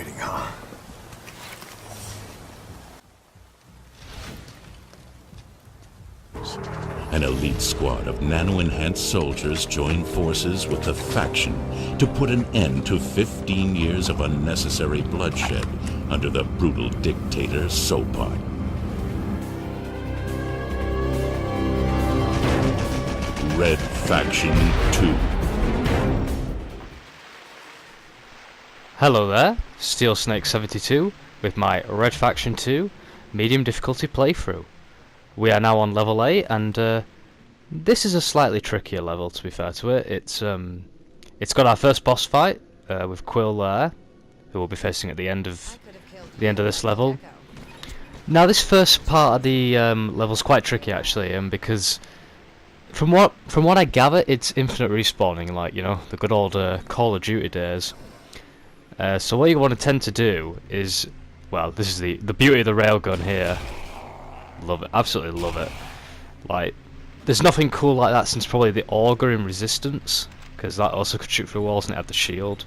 waiting, huh? An elite squad of nano-enhanced soldiers join forces with the faction to put an end to 15 years of unnecessary bloodshed under the brutal dictator Sopot. Red Faction 2. Hello there, SteelSnake 72 with my Red Faction 2 medium difficulty playthrough. We are now on level 8 and this is a slightly trickier level, to be fair to it. It's got our first boss fight with Quill there, who we'll be facing at the end of this level. Now this first part of the level's quite tricky actually, because from what I gather, it's infinite respawning, like, you know, the good old Call of Duty days. So what you want to tend to do is, well, this is the beauty of the railgun here. Love it, absolutely love it. Like, there's nothing cool like that since probably the Augur in Resistance, because that also could shoot through walls and it had the shield.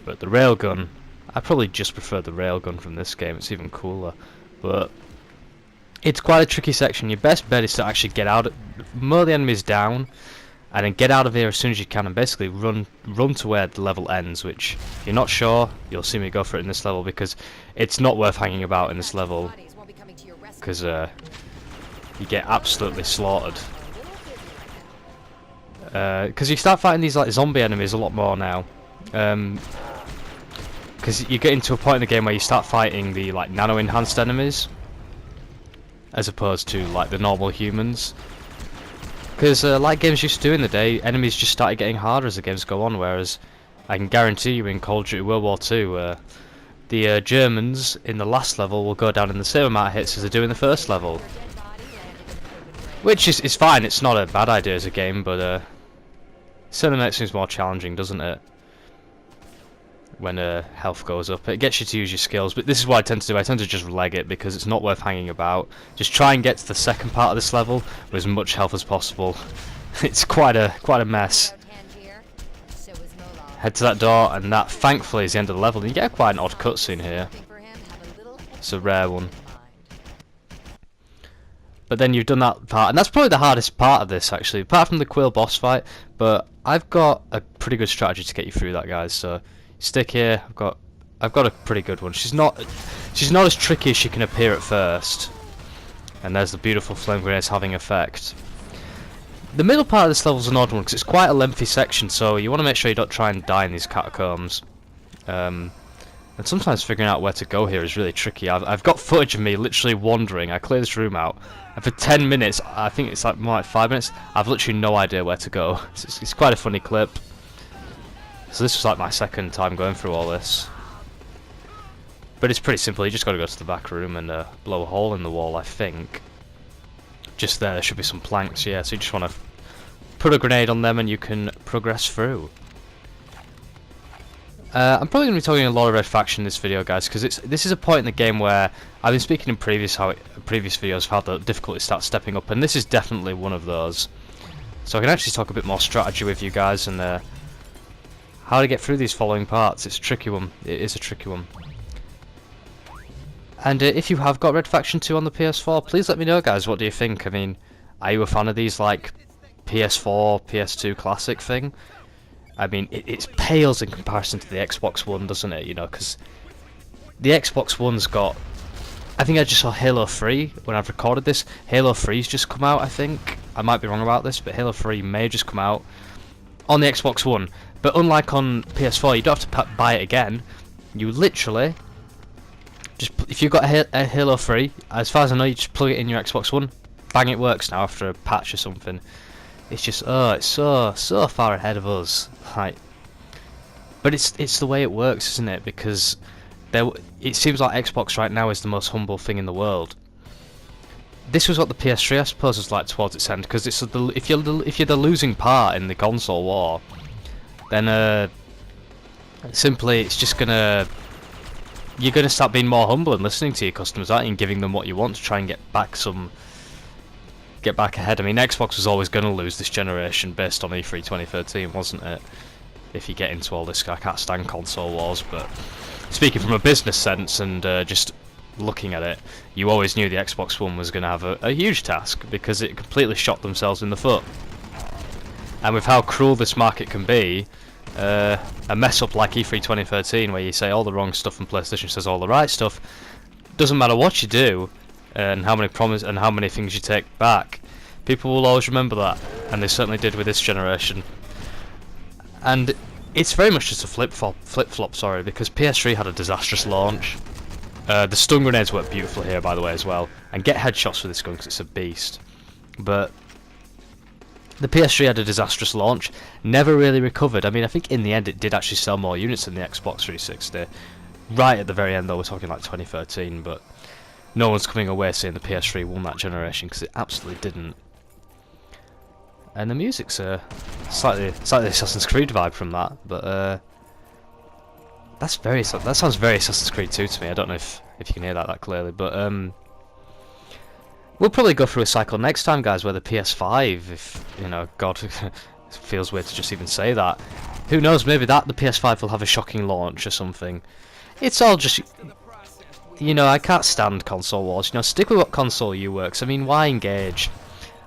But the railgun, I probably just prefer the railgun from this game. It's even cooler. But it's quite a tricky section. Your best bet is to actually get out, mow the enemies down, and then get out of here as soon as you can, and basically run to where the level ends. Which, if you're not sure, you'll see me go for it in this level, because it's not worth hanging about in this level, because you get absolutely slaughtered. Because you start fighting these like zombie enemies a lot more now. Because you get into a point in the game where you start fighting the like nano-enhanced enemies, as opposed to like the normal humans. Because like games used to do in the day, enemies just started getting harder as the games go on, whereas I can guarantee you in Call of Duty World War II, the Germans in the last level will go down in the same amount of hits as they do in the first level. Which is fine, it's not a bad idea as a game, but it certainly makes things more challenging, doesn't it? When health goes up. It gets you to use your skills, but this is what I tend to do. I tend to just leg it, because it's not worth hanging about. Just try and get to the second part of this level with as much health as possible. It's quite a mess. Head to that door, and that thankfully is the end of the level. And you get quite an odd cutscene here. It's a rare one. But then you've done that part, and that's probably the hardest part of this actually, apart from the Quill boss fight. But I've got a pretty good strategy to get you through that, guys. So stick here. I've got a pretty good one. She's not as tricky as she can appear at first. And there's the beautiful flame grenades having effect. The middle part of this level is an odd one because it's quite a lengthy section, so you want to make sure you don't try and die in these catacombs. And sometimes figuring out where to go here is really tricky. I've got footage of me literally wandering. I clear this room out, and for 10 minutes, I think it's like more like 5 minutes, I've literally no idea where to go. It's quite a funny clip. So this was like my second time going through all this. But it's pretty simple. You just got to go to the back room and blow a hole in the wall, I think. Just there should be some planks, yeah, so you just want to put a grenade on them and you can progress through. I'm probably going to be talking a lot of Red Faction in this video, guys, because this is a point in the game where I've been speaking in previous videos of how the difficulty starts stepping up, and this is definitely one of those. So I can actually talk a bit more strategy with you guys and how to get through these following parts. It's a tricky one. It is a tricky one. And if you have got Red Faction 2 on the PS4, please let me know, guys. What do you think? I mean, are you a fan of these, like, PS4, PS2 classic thing? I mean, it pales in comparison to the Xbox One, doesn't it? You know, because the Xbox One's got... I think I just saw Halo 3 when I've recorded this. Halo 3's just come out, I think. I might be wrong about this, but Halo 3 may have just come out on the Xbox One. But unlike on PS4, you don't have to buy it again. You literally... just if you've got a Halo 3, as far as I know, you just plug it in your Xbox One. Bang, it works now after a patch or something. It's just, oh, it's so far ahead of us. Like, but it's the way it works, isn't it? Because it seems like Xbox right now is the most humble thing in the world. This was what the PS3, I suppose, was like towards its end. Because it's if you're the losing part in the console war, then simply it's just gonna. You're going to start being more humble and listening to your customers, aren't you, and giving them what you want to try and get back ahead. I mean, Xbox was always going to lose this generation based on E3 2013, wasn't it? if you get into all this. I can't stand console wars, but speaking from a business sense and just looking at it, you always knew the Xbox One was going to have a huge task, because it completely shot themselves in the foot. And with how cruel this market can be, a mess up like E3 2013, where you say all the wrong stuff and PlayStation says all the right stuff, doesn't matter what you do and how many things you take back, people will always remember that, and they certainly did with this generation. And it's very much just a flip-flop, because PS3 had a disastrous launch. The stun grenades work beautifully here, by the way, as well, and get headshots with this gun because it's a beast. But the PS3 had a disastrous launch, never really recovered. I mean, I think in the end it did actually sell more units than the Xbox 360. Right at the very end, though, we're talking like 2013, but no one's coming away saying the PS3 won that generation, because it absolutely didn't. And the music's slightly Assassin's Creed vibe from that, but that sounds very Assassin's Creed 2 to me. I don't know if you can hear that clearly, but we'll probably go through a cycle next time, guys, where the PS5, if you know, God, it feels weird to just even say that. Who knows? Maybe the PS5 will have a shocking launch or something. It's all just, you know, I can't stand console wars. You know, stick with what console you works. I mean, why engage?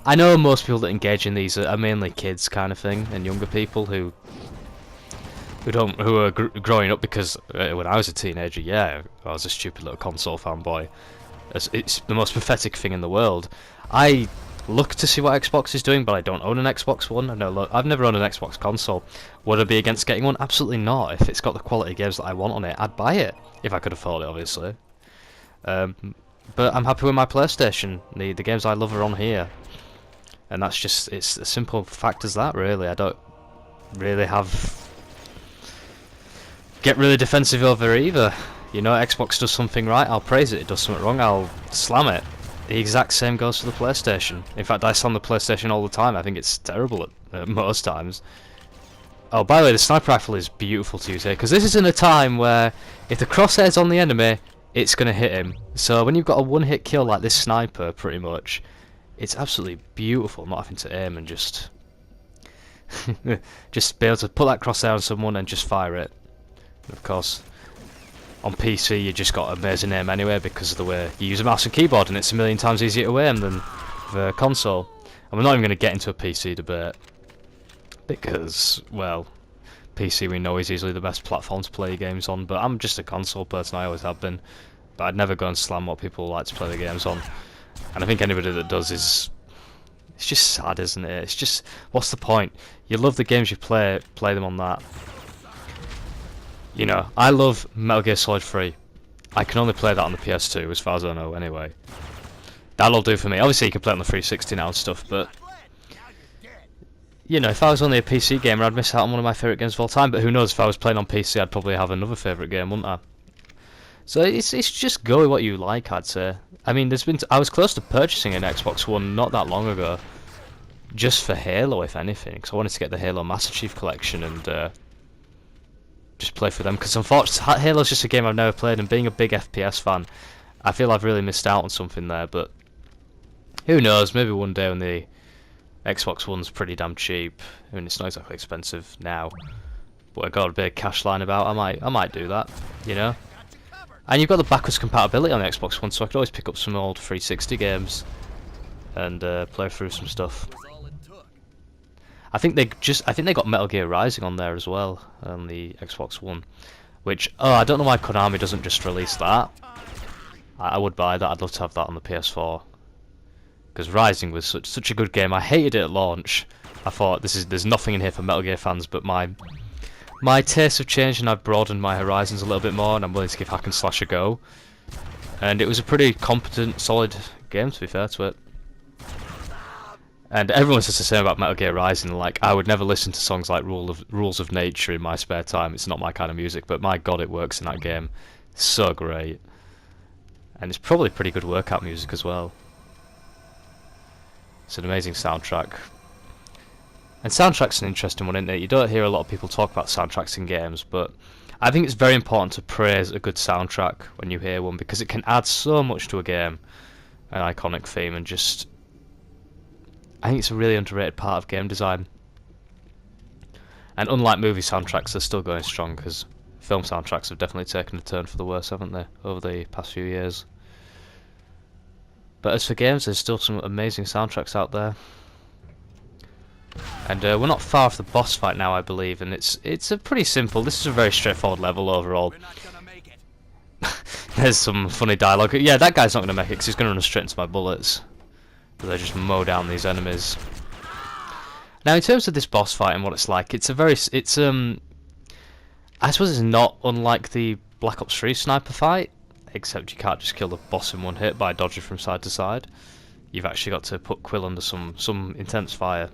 I know most people that engage in these are mainly kids, kind of thing, and younger people who are growing up, because when I was a teenager, yeah, I was a stupid little console fanboy. It's the most pathetic thing in the world. I look to see what Xbox is doing, but I don't own an Xbox One. I've never owned an Xbox console. Would I be against getting one? Absolutely not. If it's got the quality games that I want on it, I'd buy it if I could afford it, obviously. But I'm happy with my PlayStation. The games I love are on here, and that's just, it's a simple fact as that, really. I don't really get really defensive over either. You know, Xbox does something right, I'll praise it. It does something wrong, I'll slam it. The exact same goes for the PlayStation. In fact, I slam the PlayStation all the time. I think it's terrible at most times. Oh, by the way, the sniper rifle is beautiful to use here, because this is in a time where if the crosshair's on the enemy, it's going to hit him. So when you've got a one-hit kill like this sniper, pretty much, it's absolutely beautiful not having to aim and just be able to put that crosshair on someone and just fire it. And of course, on PC you just got amazing aim anyway, because of the way you use a mouse and keyboard, and it's a million times easier to aim than the console. And we're not even going to get into a PC debate, because, well, PC we know is easily the best platform to play games on, but I'm just a console person, I always have been. But I'd never go and slam what people like to play the games on. And I think anybody that does is... it's just sad, isn't it? It's just, what's the point? You love the games you play them on that. You know, I love Metal Gear Solid 3. I can only play that on the PS2, as far as I know, anyway. That'll do for me. Obviously, you can play it on the 360 now and stuff, but... you know, if I was only a PC gamer, I'd miss out on one of my favourite games of all time, but who knows, if I was playing on PC, I'd probably have another favourite game, wouldn't I? So it's just go with what you like, I'd say. I mean, I was close to purchasing an Xbox One not that long ago, just for Halo, if anything, because I wanted to get the Halo Master Chief Collection and just play for them, because unfortunately Halo's just a game I've never played, and being a big FPS fan, I feel I've really missed out on something there. But who knows, maybe one day when the Xbox One's pretty damn cheap, I mean, it's not exactly expensive now, but I got a big cash line about, I might do that, you know. And you've got the backwards compatibility on the Xbox One, so I could always pick up some old 360 games and play through some stuff. I think they got Metal Gear Rising on there as well, on the Xbox One. Which, I don't know why Konami doesn't just release that. I would buy that. I'd love to have that on the PS4. Because Rising was such a good game. I hated it at launch. I thought there's nothing in here for Metal Gear fans, but my tastes have changed and I've broadened my horizons a little bit more, and I'm willing to give hack and slash a go. And it was a pretty competent, solid game, to be fair to it. And everyone says the same about Metal Gear Rising. Like, I would never listen to songs like Rules of Nature in my spare time. It's not my kind of music, but my god, it works in that game. It's so great. And it's probably pretty good workout music as well. It's an amazing soundtrack. And soundtrack's an interesting one, isn't it? You don't hear a lot of people talk about soundtracks in games, but I think it's very important to praise a good soundtrack when you hear one, because it can add so much to a game. An iconic theme, and just... I think it's a really underrated part of game design. And unlike movie soundtracks, they're still going strong, because film soundtracks have definitely taken a turn for the worse, haven't they, over the past few years. But as for games, there's still some amazing soundtracks out there. And we're not far off the boss fight now, I believe, and it's a pretty simple. This is a very straightforward level overall. There's some funny dialogue. Yeah, that guy's not going to make it because he's going to run straight into my bullets. But they just mow down these enemies. Now, in terms of this boss fight and what it's like, I suppose it's not unlike the Black Ops 3 sniper fight, except you can't just kill the boss in one hit by dodging from side to side. You've actually got to put Quill under some intense fire.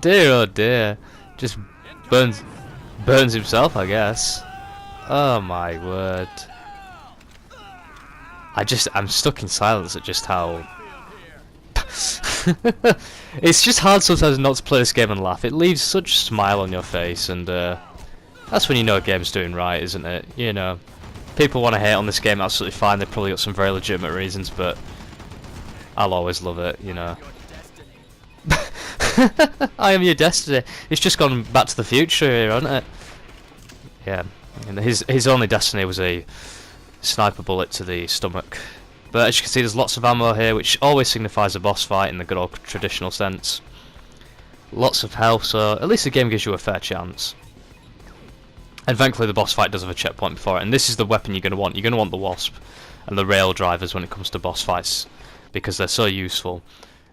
Dear oh dear, just burns himself, I guess. Oh my word. I'm stuck in silence at just how it's just hard sometimes not to play this game and laugh. It leaves such a smile on your face, and that's when you know a game's doing right, isn't it? You know, people want to hate on this game, absolutely fine. They've probably got some very legitimate reasons, but I'll always love it, you know. I am your destiny. It's just gone back to the future here, hasn't it? Yeah, and his only destiny was a sniper bullet to the stomach. But as you can see, there's lots of ammo here, which always signifies a boss fight in the good old traditional sense. Lots of health, so at least the game gives you a fair chance. And thankfully the boss fight does have a checkpoint before it, and this is the weapon you're going to want. You're going to want the Wasp and the rail drivers when it comes to boss fights, because they're so useful.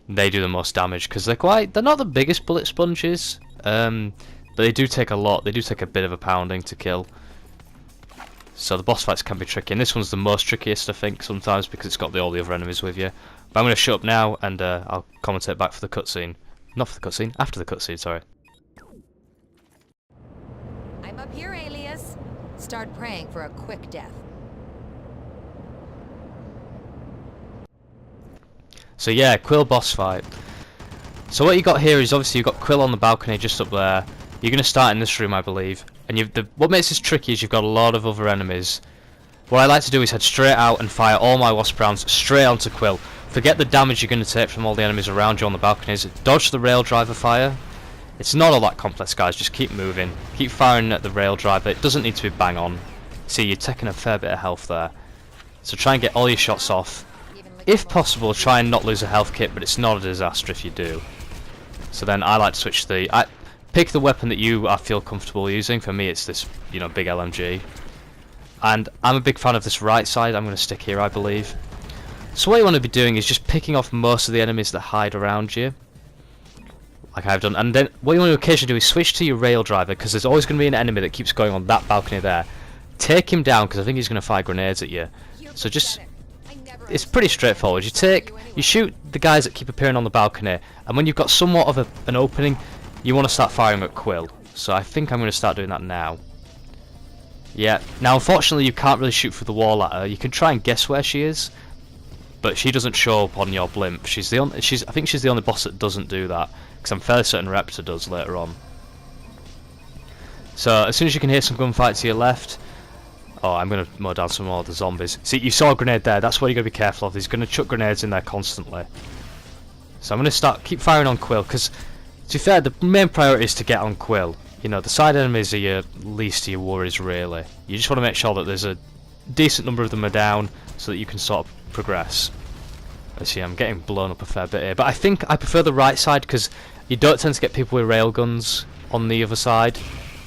They do the most damage because they're not the biggest bullet sponges, but they do take a lot. They do take a bit of a pounding to kill. So the boss fights can be tricky, and this one's the most trickiest, I think, sometimes because it's got all the other enemies with you. But I'm going to shut up now, and I'll commentate back for the cutscene. Not for the cutscene, after the cutscene, sorry. I'm up here, Alias. Start praying for a quick death. So yeah, Quill boss fight. So what you got here is obviously you've got Quill on the balcony just up there. You're going to start in this room, I believe. And what makes this tricky is you've got a lot of other enemies. What I like to do is head straight out and fire all my Wasp rounds straight onto Quill. Forget the damage you're going to take from all the enemies around you on the balconies. Dodge the rail driver fire. It's not all that complex, guys. Just keep moving. Keep firing at the rail driver. It doesn't need to be bang on. See, you're taking a fair bit of health there. So try and get all your shots off. If possible, try and not lose a health kit, but it's not a disaster if you do. So then I like to switch pick the weapon that you feel comfortable using. For me, it's this, you know, big LMG. And I'm a big fan of this right side. I'm going to stick here, I believe. So what you want to be doing is just picking off most of the enemies that hide around you, like I've done. And then what you want to occasionally do is switch to your rail driver, because there's always going to be an enemy that keeps going on that balcony there. Take him down, because I think he's going to fire grenades at you. So just, it's pretty straightforward. You shoot the guys that keep appearing on the balcony, and when you've got somewhat of an opening, you want to start firing at Quill. So I think I'm going to start doing that now. Yeah. Now, unfortunately, you can't really shoot through the wall at her. You can try and guess where she is, but she doesn't show up on your blimp. I think she's the only boss that doesn't do that, because I'm fairly certain Raptor does later on. So as soon as you can hear some gunfight to your left, oh, I'm going to mow down some more of the zombies. See, you saw a grenade there. That's what you're going to be careful of. He's going to chuck grenades in there constantly. So I'm going to keep firing on Quill, because to be fair, the main priority is to get on Quill. You know, the side enemies are your least of your worries, really. You just want to make sure that there's a decent number of them are down, so that you can sort of progress. Let's see, I'm getting blown up a fair bit here, but I think I prefer the right side, because you don't tend to get people with railguns on the other side.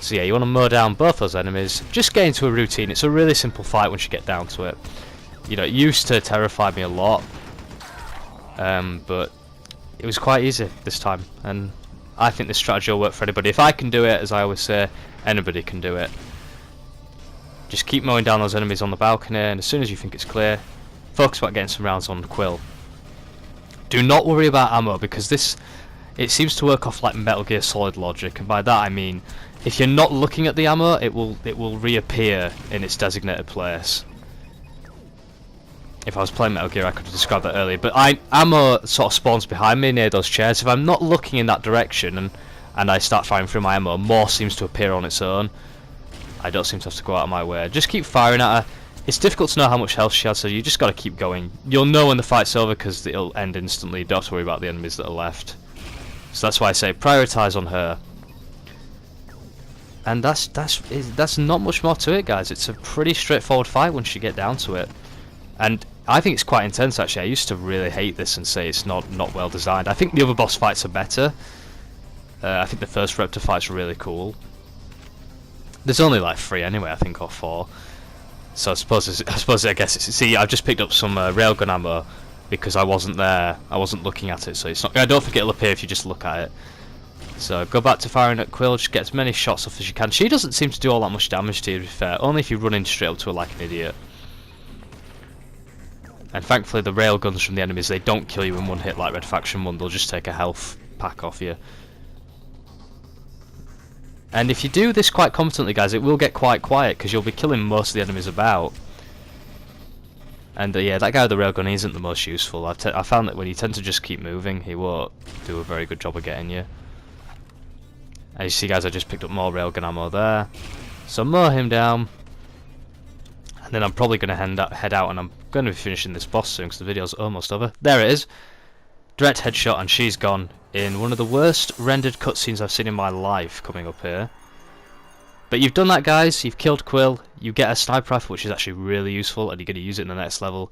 So yeah, you want to mow down both those enemies. Just get into a routine. It's a really simple fight once you get down to it. You know, it used to terrify me a lot, but it was quite easy this time, and I think this strategy will work for anybody. If I can do it, as I always say, anybody can do it. Just keep mowing down those enemies on the balcony, and as soon as you think it's clear, focus about getting some rounds on Quill. Do not worry about ammo, because it seems to work off like Metal Gear Solid logic, and by that I mean, if you're not looking at the ammo, it will reappear in its designated place. If I was playing Metal Gear, I could have described that earlier, but ammo sort of spawns behind me near those chairs. If I'm not looking in that direction and I start firing through my ammo, more seems to appear on its own. I don't seem to have to go out of my way. Just keep firing at her. It's difficult to know how much health she has, so you just got to keep going. You'll know when the fight's over because it'll end instantly. You don't have to worry about the enemies that are left. So that's why I say prioritize on her. And that's not much more to it, guys. It's a pretty straightforward fight once you get down to it. And I think it's quite intense, actually. I used to really hate this and say it's not well designed. I think the other boss fights are better. I think the first Raptor fight's really cool. There's only like 3 anyway, I think, or 4. So I guess it's... See, I've just picked up some railgun ammo because I wasn't there. I wasn't looking at it, so it's not... I don't think it'll appear if you just look at it. So go back to firing at Quill, just get as many shots off as you can. She doesn't seem to do all that much damage to you, to be fair. Only if you run in straight up to her like an idiot. And thankfully the railguns from the enemies, they don't kill you in one hit like Red Faction 1. They'll just take a health pack off you. And if you do this quite competently, guys, it will get quite quiet because you'll be killing most of the enemies about. And yeah, that guy with the railgun isn't the most useful. I found that when you tend to just keep moving, he won't do a very good job of getting you. As you see, guys, I just picked up more railgun ammo there. So mow him down. And then I'm probably going to head out and I'm going to be finishing this boss soon because the video's almost over. There it is. Direct headshot and she's gone. In one of the worst rendered cutscenes I've seen in my life coming up here. But you've done that, guys. You've killed Quill. You get a sniper rifle, which is actually really useful, and you're going to use it in the next level.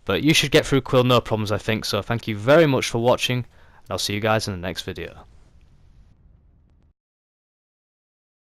But you should get through Quill no problems, I think. So thank you very much for watching, and I'll see you guys in the next video.